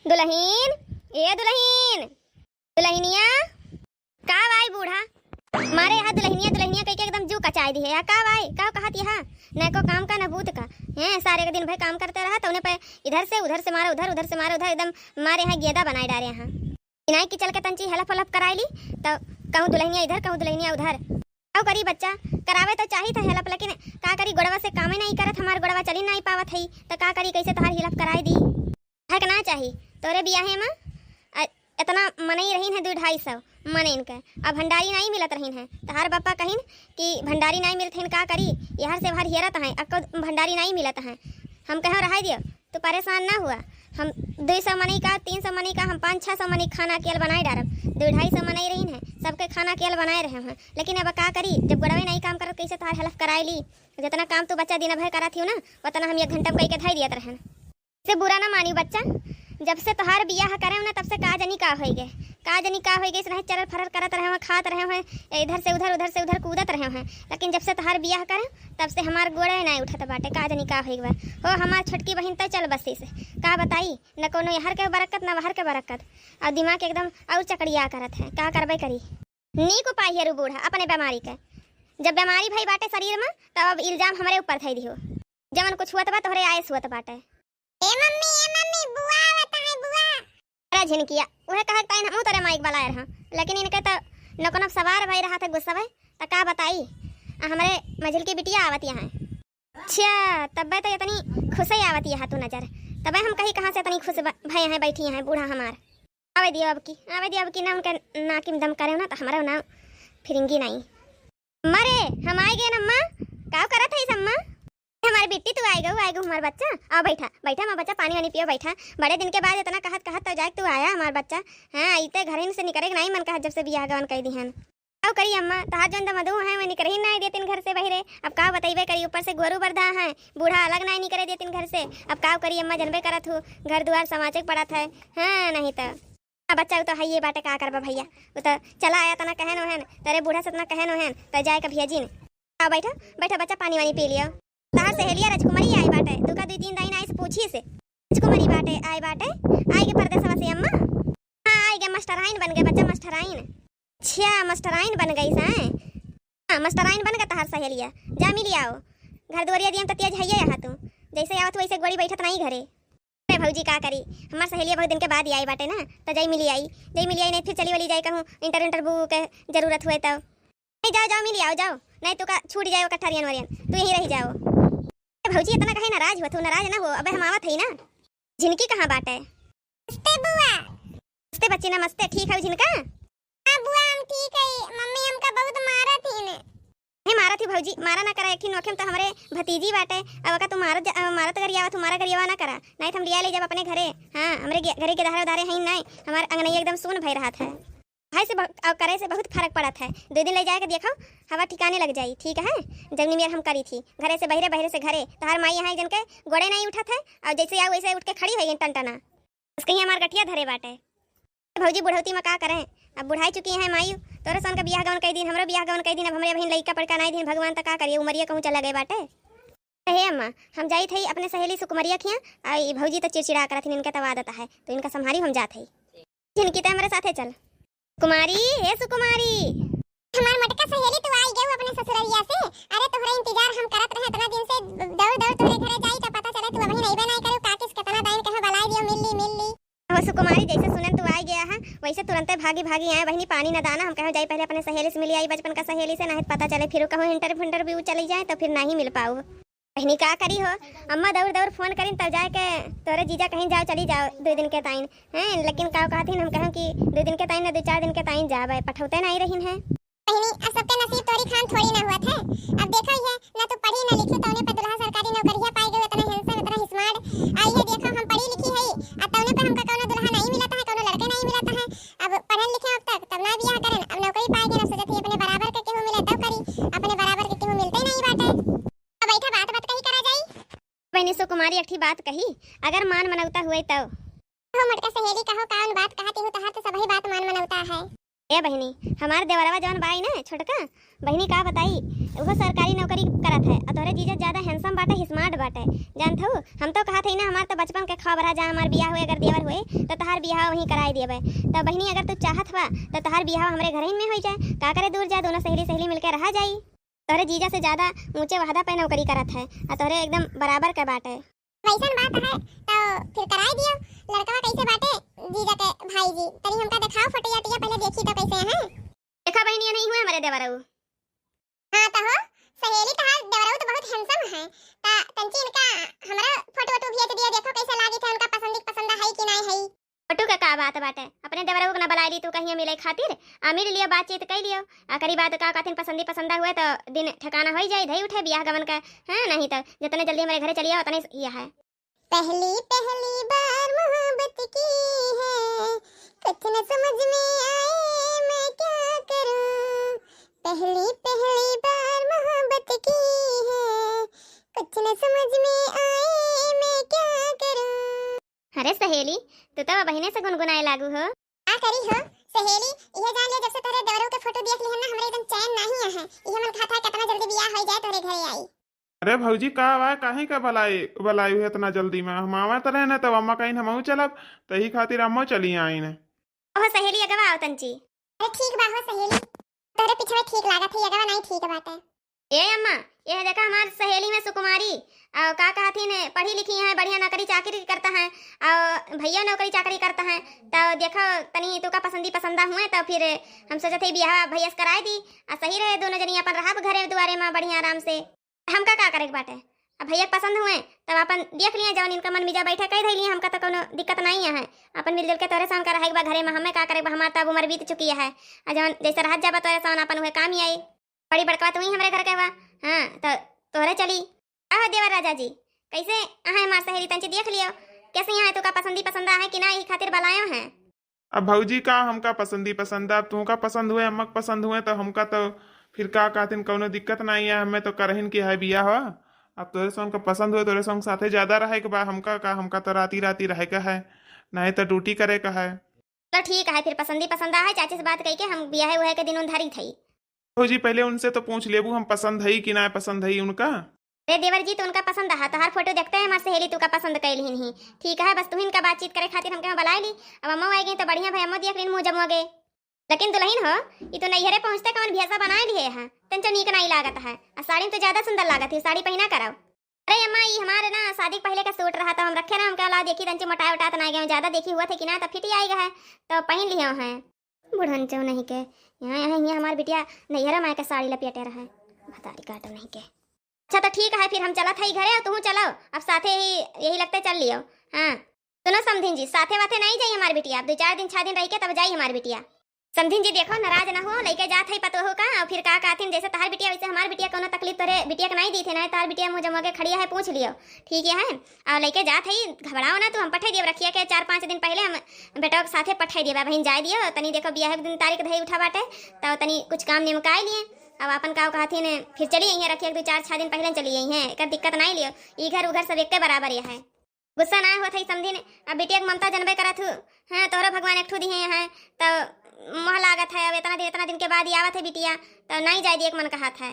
दुल्हीन, ए दुल्हीन, दुल्हनिया का भाई बूढ़ा मारे यहाँ दुल्हनिया दुल्हनिया कह के एकदम जू कचाई दी है। या का भाई का कहत यहाँ न को काम का न भूत का है। सारे के दिन भाई काम करते रहा तो उन्हें पे उधर से मारो उधर से मारो उधर एकदम मारे यहाँ गेदा बनाए डारे यहाँ इनाई की चल के तंची हलफ हलफ कराई ली तो कहूँ दुल्हनिया इधर कहूँ दुल्हनिया उधर। क्या करी बच्चा करावे तो चाहिए था हेल्प लेकिन का करी गोड़वा से कामे नहीं करत हमार गोड़वा चली नहीं पावत है तो का करी कैसे तोहार हेल्प कराई दी है ना चाहिए तोरे बियाहे में इतना मनई रहीन है 200-250 मन इनके अब भंडारी नहीं मिलत रहीन है तहार बापा कहीन कि भंडारी नहीं मिलत है का करी यहर से भर हेरत है अक्को भंडारी नहीं मिलत है। हम कहो रहा दियो तो परेशान ना हुआ हम 200 मनी का 300 मनी का हम 500-600 मनी खाना केल बनाए डारब 200-250 मनई रहीन है सबके खाना केल बनाए रहे हैं। लेकिन अब का करी जब गोड़वे नहीं काम करत कैसे तहार हेल्प कराई ली जितना काम तो बच्चा दिन भर करा थी ना उतना हम 1 घंटा में कह के धाई दियत रहन से बुरा ना मानी बच्चा। जब से तोहार बियाह करे ना तब से का जनी का होई गए नहीं चरल फरल करत रहे हैं खात रहे हैं इधर से उधर कूदत रहे हैं। लेकिन जब से तोहार बियाह करे तब से हमार गोड़े नहीं उठत बाटे का जनी का होई हो हमार छोटकी बहन तो चल बस्ती से का बताई न कोनो यहर के बरकत न वहर के बरकत और दिमाग एकदम और चकड़िया करत है का करबे करी नी को पाई है बूढ़ा अपने बीमारी के जब बीमारी भई बाटे शरीर में तब अब इल्जाम हमारे ऊपर थई दियो जवन कुछ हुआ बा तोहरे आयस हुआ बाटे। ए मम्मी बुआ आवत है बुआ अरे झिनकिया उहे कहा टाइम हम तोरे माइक वाला रहा लेकिन इनके तो न कोनो सवार भई रहा था गुस्सा भई त का बताई हमारे मझिल की बिटिया आवत यहाँ। अच्छा तब तो इतनी खुशी आवत यहाँ तू नजर तब हम कहीं कहाँ से इतनी खुश भई हैं बैठी हैं बूढ़ा हमार आवे दियो अब की ना उनके नाकिम दम करे ना तो हमारा नाम फिरिंगी नहीं मरे हम आए गए नम्मा का करत है सम्मा हमारी बिट्टी तू आएगा हमारा बच्चा आओ बैठा माँ बच्चा पानी वानी पियो बैठा बड़े दिन के बाद इतना कहत तो जाए तू आया हमारा बच्चा हाँ इतने घर से निकले नहीं मन कहा जब से बियाह गवन कह दी हैं आओ करी अम्मा तहार जन मधु है मैं निकल ही नहीं देती घर से बहरे अब का बताइबे करी ऊपर से गोरू बरदा है बूढ़ा अलग नहीं निकले देती घर से अब का करी अम्मा जनबे करत हूँ घर द्वार समाजिक पड़त है हाँ नहीं तो बच्चा तो है ये बाटे का करबा भैया वो तो चला आया तना कहन ओहन तेरे बूढ़ा से इतना कहन ओहन तो जाए का भैया जी ने आओ बैठा बच्चा पानी वानी पी लियो तहार सहेलिया राजकुमारी आई बाटे तू का 2-3 दिन आई से पूछी से राजकुमारी बाटे आई के परदेसवा से अम्मा हाँ आई के मास्टराइन बन गए बच्चा मास्टराइन। अच्छा मास्टराइन बन गई सा हाँ मास्टराइन बन गए तहार सहेलिया जा मिली आओ घर दुआरिया दियम तो तेज है यहाँ तू जैसे आवत वैसे गोड़ी बैठत नहीं घरे भौजी का करी हमार सहेलिया बहुत दिन के बाद ही आई बाटे ना तो जई मिली आई नहीं फिर चली वाली जाए कहूँ इंटरव्यू के जरूरत हुए तो जाओ मिली आओ जाओ नहीं तो का छूट जाओ कठरियन वरियन तू यहीं रह जाओ। भौजी इतना कहे नाराज हुआ तू नाराज ना हो अबे हम आवत है ना झिनकी कहाँ बाटे नमस्ते बुआ नमस्ते बच्ची नमस्ते ठीक है झिनका हां बुआ हम ठीक है मम्मी हमका बहुत मारा थी ने मारा थी भौजी मारा ना करा एक नोखे तो हमारे भतीजी बाटे अब का तू मारत करियावा तुम्हारा करियावा ना करा नहीं तो हम लिया ले जब अपने घरे हाँ हमारे घरे के दारे हैं नहीं हमारे अंगनैया एकदम सुन भई रहा था भाई से करे से बहुत फर्क पड़ा था 2 दिन ले जाके देखो हवा ठिकाने लग जाई ठीक है। जब निमियर हम करी थी घरे से बहरे से घरे तहार माई यहाँ जन के गोड़े नहीं उठा था और जैसे आओ वैसे उठ के खड़ी हुई टनटना उसके ही हमार गठिया धरे बाटे भौजी बुढ़ौती में का करें अब बुढ़ाई चुकी है मायू तोरे सन का बियाह गवन कई दिन हमारा बियाह गवन कई दिन अब हमारे बहन लड़का पड़का नहीं दिन भगवान तक का करिए उमरिया कहूँ चला गए बाटे हे अम्मा हम जाई थी अपने सहेली सुकुमरिया खिया आई भौजी तो चिड़चिड़ा करत इनका तो आदत है तो इनका संभारी हम जात है जिनकी तो हमारे साथे चल कुमारी हे सुकुमारी हमार मटका सहेली तू आई गयो अपने ससुररिया से अरे तोहरा इंतजार हम करत रहे इतना दिन से दौड़ तोरे घरे जाई त पता चले तू अभी नहीं बनाई करू का किस कितना टाइम कहां बलाई दियो मिल्ली हो सुकुमारी जैसे सुनन तू आई गया है वैसे तुरंत भागी आए बहनी पानी न दाना हम कहो जाई पहले अपने सहेली से मिली आई बचपन का सहेली से नहीं पता चले फिर कहो इंटरव्यू चली जाए तो फिर नहीं मिल पाऊ बहनी का करी हो अम्मा दौड़ फोन करी तब जाए के तोरे जीजा कहीं जाओ चली जाओ 2 दिन के टाइम हैं लेकिन का कहती हम कहें कि 2 दिन के टाइम ना 2-4 दिन के टाइम जावे पठौते नहीं रही हैं बहनी अब सबके नसीब तोरी खान थोड़ी ना हुआ था अब देखा ही है ना तो पढ़ी ना लिखी तौने पे दुल्हा सरकारी नौकरिया पाई गई इतना हैंडसम इतना स्मार्ट आई है देखो हम पढ़ी लिखी है अब तौने पे हमका कोनो दुल्हा नहीं मिलता है कोनो लड़के नहीं मिलता है अब पढ़े लिखे अब तक तब ना बियाह करें अब नौकरी पाई गए ना सोचत ही अपने बराबर के केहू मिले तब करी अपने बराबर के केहू मिलते नहीं बाटे बैठा बात कही करा जाई बहनी सुकुमारी अठी बात कही अगर मान मनौता हुए तो मटका सहेली कहो कौन बात कहती हो तहार तो सभी बात मान मनौता है ए बहिनी, हमार देवरवा जवन बाई ना छोटका बहिनी का बताई, वो सरकारी नौकरी करत है और तोरे जीजा ज्यादा हैंडसम बाटे, स्मार्ट बाटे। जानत हूँ हम तो कहत हई ना हमार तो बचपन के ख्वाब रहा जहाँ हमार बियाह हुए अगर देवर हुए तो तहार बियाह वहीं कराई देबे। तो बहिनी अगर तू चाहत बा तो तहार बियाह हमरे घर ही में हो जाए, का करे दूर जाए, दोनों सहेली सहेली मिलकर रहा जाई। तोरे जीजा से ज्यादा ऊंचे वहदा पे नौकरी करत है और तोरे एकदम बराबर के बाटे। वैसन बात है तो फिर कराई दियो। लड़का कैसे बाटे जीजा के भाई जी, तनी हमका दिखाओ फोटो या पहले देखी तो कैसे हैं। देखा बहनिया नहीं हुए हमारे देवरऊ। हां तो हो सहेली तहार देवरऊ तो बहुत हैंडसम है, ता तंची इनका हमरा फोटो वोटो भेज दिया, देखो कैसे लागी थे, उनका पसंद है कि नहीं है। फोटो का बात बाटे, अपने देवरऊ को ना बुलाई ली तू कहीं मिले खातिर आ मिल लियो, बातचीत कर लियो, आखिरी बात का कथिन पसंदा हुए तो दिन ठिकाना हो जाए, धई उठे बियाह गमन का है। नहीं तो जितने जल्दी हमारे घरे चलिए उतने यह है। पहली पहली बार मोहब्बत की है, कुछ न समझ में आए मैं क्या करूं। पहली पहली बार मोहब्बत की है, कुछ न समझ में आए मैं क्या करूं। अरे सहेली, तू तो बहने से गुनगुनाए लागू हो। आ करी हो सहेली, यह जान ले जब से तोरे देवरों के फोटो देख ली है ना, हमरे एकदम चैन नहीं है। यह मन खाता कितना जल्दी बियाह हो जाए तोरे घरे आई। अरे भौजी का बा काहे का भलाई है इतना जल्दी में? हम आवे त रहे न तब अम्मा कहीं हमहू चलब, तही खातिर अम्मा चली आई ने। ओह सहेली अगवा आओ तंची। अरे ठीक बा हो सहेली, तोरे पीछे ठीक लागत है, अगवा नहीं ठीक बात है। ए अम्मा, यह देखा हमार सहेली में सुकुमारी और का कहती ने पढ़ी लिखी है, बढ़िया नौकरी चाकरी करता है और भैया नौकरी चाकरी करता है। तो देखो तनी तू का पसंदा हुए तो फिर हम सोचते थे बियाह भैया से कराई दी और सही रहे, दोनों जनी अपन रहा घरे दुआरे में बढ़िया आराम से। हम का करे के बाटे, अब भैया पसंद हुए तब अपन देख लिए जवन इनका मन मिजा बैठे कह धैली, हमका तो कोनो दिक्कत नहीं है। अपन मिलजुल के तोरे सान का रहे घरे में, हमें का करे हमार तब उम्र बीत चुकी है और जवन जैसे रह जाबा तोरे सान अपन हुए काम ही आई। बड़ी बड़का तू ही हमरे घर के बा। हां तो तोरे चली आहो देवर राजा जी, कैसे आए हमार सहेली तंची देख लियो कैसे यहाँ तू का पसंदा है कि ना, यही खातिर बुलायो है। अब भौजी का हमका पसंदा, अब तू का पसंद हुए अम्मा पसंद हुए तो हमका तो फिर का कहतिन कोनो दिक्कत नहीं है, हमें तो करहिन की है बियाह हो। अब तोरे संग का पसंद हुए तोरे संग साथे ज्यादा रहे के बा, हमका तो राती रहे का है, नहीं तो ड्यूटी करे का है। तो ठीक है फिर पसंदा है, चाची से बात कही के हम बियाह हुए के दिन उधारी थई। भौजी पहले उनसे तो पूछ लेबू हम पसंद है कि ना पसंद है उनका। अरे देवर जी तो उनका पसंद है, तो हर फोटो देखते हैं हमारे सहेली तू का पसंद कैल ही। ठीक है बस तुहिन का बातचीत करे खातिर हमके बुला ली। अब अम्मा आई गई तो बढ़िया भाई अम्मा देख लीन मुंह जमोगे, लेकिन दुल्हन हो ये तो नैहरे पहुंचते कौन भेसा बना लिए है, तंचो नीक नहीं लागत है और साड़ी तो ज्यादा सुंदर लागत है, साड़ी पहना कराओ। अरे अम्मा ये हमारे ना शादी पहले का सूट रहा था, हम रखे ना, हमका ला देखी तंचो मोटा उटा तो नहीं गए, ज्यादा देखी हुआ थे कि ना, तो फिट ही आएगा है तो पहन लिए हैं। बुढ़न चो नहीं के यहाँ हमारे बिटिया नैहरा माँ के साड़ी लपेटे रहे, बतारी काटो नहीं के। अच्छा तो ठीक है फिर हम चला था ही घरे, तू चलो अब साथे ही यही लगते चल लियो। हाँ सुनो समधिन जी, साथे वाथे नहीं जाइए हमारी बिटिया, अब 2-4 दिन 6 दिन रह के तब जाइए हमारी बिटिया। समधिन जी देखो नाराज ना हो, लेके जात है पतो हो का, और फिर का कहथिन जैसे तहार बिटिया वैसे हमार बिटिया कोनो तकलीफ तोरे बिटिया के नहीं दी थे ना, तार बिटिया मुंह जमा के खड़िया है, पूछ लियो ठीक है। और लेके जात है, घबराओ ना, तू हम पठाई दियो, रखिए के 4-5 दिन पहले हम बेटा के साथे पठाई दिया बहन जाए दियो तनी, देखो बियाह के दिन तारीख धई उठा बाटे तो तनी कुछ काम निमकाई लिए। अब अपन का कहथिन फिर चली यहीं रखिए 2-4-6 दिन पहले चली यहीं है, एक दिक्कत नहीं लियो, इधर उधर सब एक के बराबर ये है, गुस्सा ना होत है समझिन। अब बिटिया के ममता जनबे करत हूँ, हाँ तोहरा भगवान एक ठू दिए हैं तो मोह लागत है, अब इतना दिन के बाद ही आवत है बिटिया तो नहीं जाए दिए मन कहा था।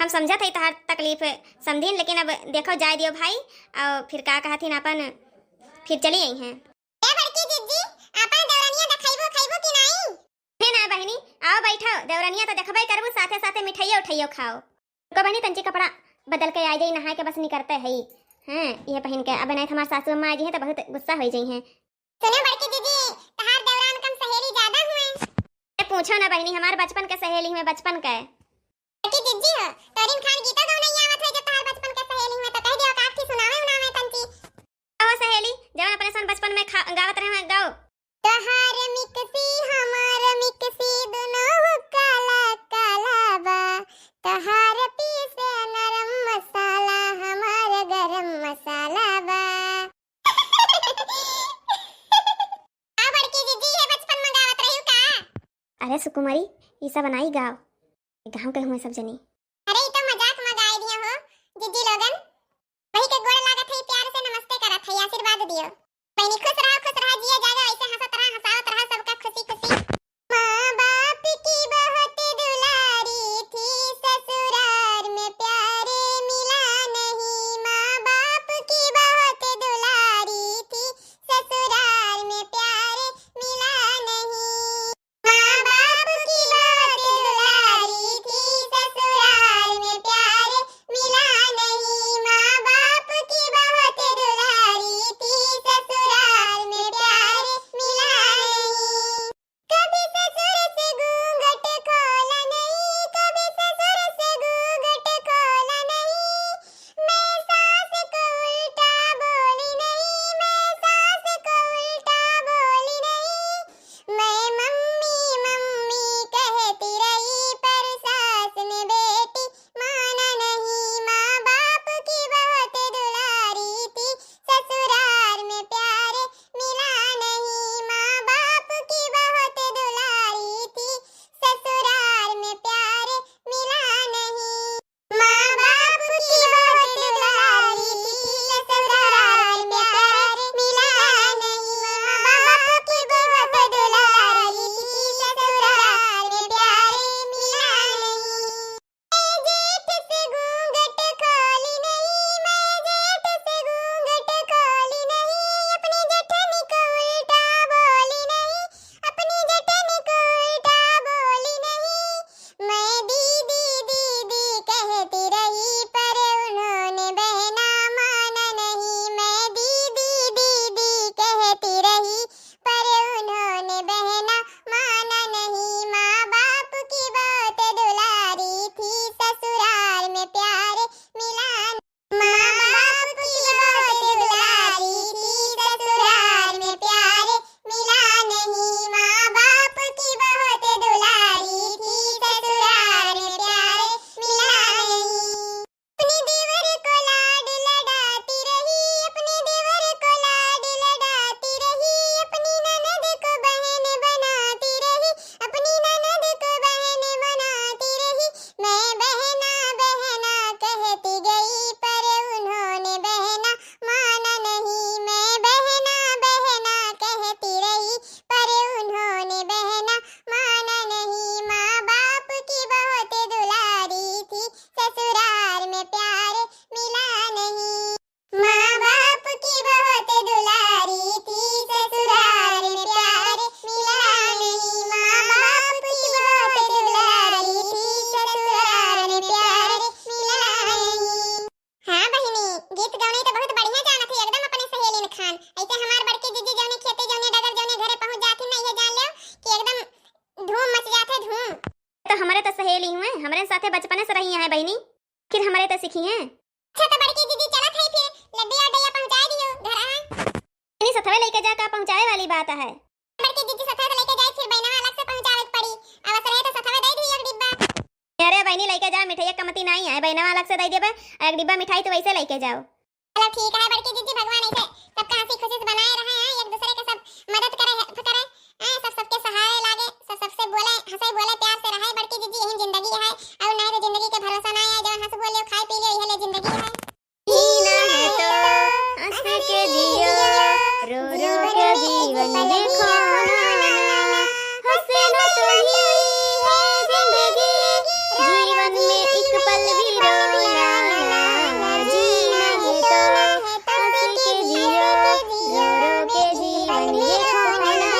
हम समझत है तहार तकलीफ समझिन, लेकिन अब देखो जाए दियो भाई, और फिर का कहथिन अपन फिर चली यहीं है। ए बड़की दीदी अपन देवरानिया देखैबो खैबो कि नहीं? है ना बहनी, आओ बैठो, देवरानिया तो देखबे करबो, साथे साथे मिठाइयो उठाइयो खाओ। को बहनी तंची कपड़ा बदल के आ जाई, नहा के बस निकलते है हैं ये पहन के। अब नहीं हमारे सासू अम्मा आई है तो बहुत गुस्सा हो जाई हैं। सुनो बड़की दीदी तहार देवरान कम सहेली ज्यादा हुए। पूछो ना बहनी, हमारे बचपन के सहेली में बचपन के। बड़की दीदी हो तोरिन खान गीता गाओ नहीं आवत है, जब तहार बचपन के सहेली में तो कह दियो काट की सुनावे तंची। आओ सहेली जब अपने सन बचपन में गावत रहे गाओ। तहार मिक्सी हमार मिक्सी दोनों काला काला बा, तहार पीसे नरम मसाला हमार गरम मसाला बा। आ बड़की दीदी ये बचपन में गावत रही का? अरे सुकुमारी ये सब बनाई गाओ, गाँव के हुए सब जनी। अरे ये तो मजाक में गाए दिया हो दीदी लोगन, वही के गोड़ लागत है, प्यार से नमस्ते करत है, आशीर्वाद दियो। बहनी खुश रहो जिया जाओ, ऐसे हंसत रहा हंसावत रहा, सबका खुशी खुशी। माँ बाप बचपने से रही हैं बहनी, फिर हमारे तो सीखी हैं। अच्छा तो बड़की दीदी चलत है फिर लड्डू और डैया पहुंचा दियो घर आ। नहीं सथवे लेके जा का पहुंचाए वाली बात है। बड़की दीदी सथवा लेके जाए फिर बहनवा अलग से पहुंचावे पड़ी। अब रहे तो सथवा दे दी एक डिब्बा। अरे बहनी लेके जा, मिठाई कमती नहीं है, बहनवा अलग से दे देबे, एक डिब्बा मिठाई तो वैसे लेके जाओ। चलो ठीक है बड़की दीदी, भगवान ऐसे सबका हंसी खुशी से बनाए रहे हैं, एक दूसरे के सब मदद करे हेल्प करे, सब सबके सहारे लागे, सब सबसे बोले हंसे बोले प्यार से रहे बड़की दीदी, यही जिंदगी है। और नहीं तो जिंदगी के भरोसा नहीं है, जब हंस बोले खाए पी ले यही ले जिंदगी है। जीना है तो हंस के जियो, रो रो के जीवन देखो ना, हंसना तो ही है जिंदगी, जीवन में एक पल भी रोना ना, जीना है तो हंस के जियो, रो रो के जीवन देखो ना।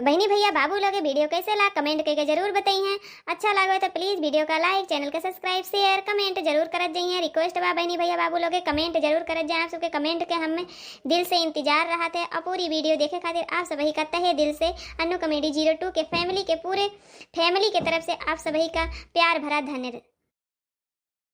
बहनी भैया बाबू लोग वीडियो कैसे लगा कमेंट करके जरूर बताइए। अच्छा लगा तो प्लीज वीडियो का लाइक, चैनल का सब्सक्राइब, शेयर, कमेंट जरूर करत जाइए। रिक्वेस्ट बा बहनी भैया बाबू लोग कमेंट जरूर करत जाए। आप सबके कमेंट के हमें दिल से इंतजार रहा थे और पूरी वीडियो देखे खातिर आप सभी का तहे दिल से अन्नू कॉमेडी 02 के पूरे फैमिली की तरफ से आप सभी का प्यार भरा धन्यवाद।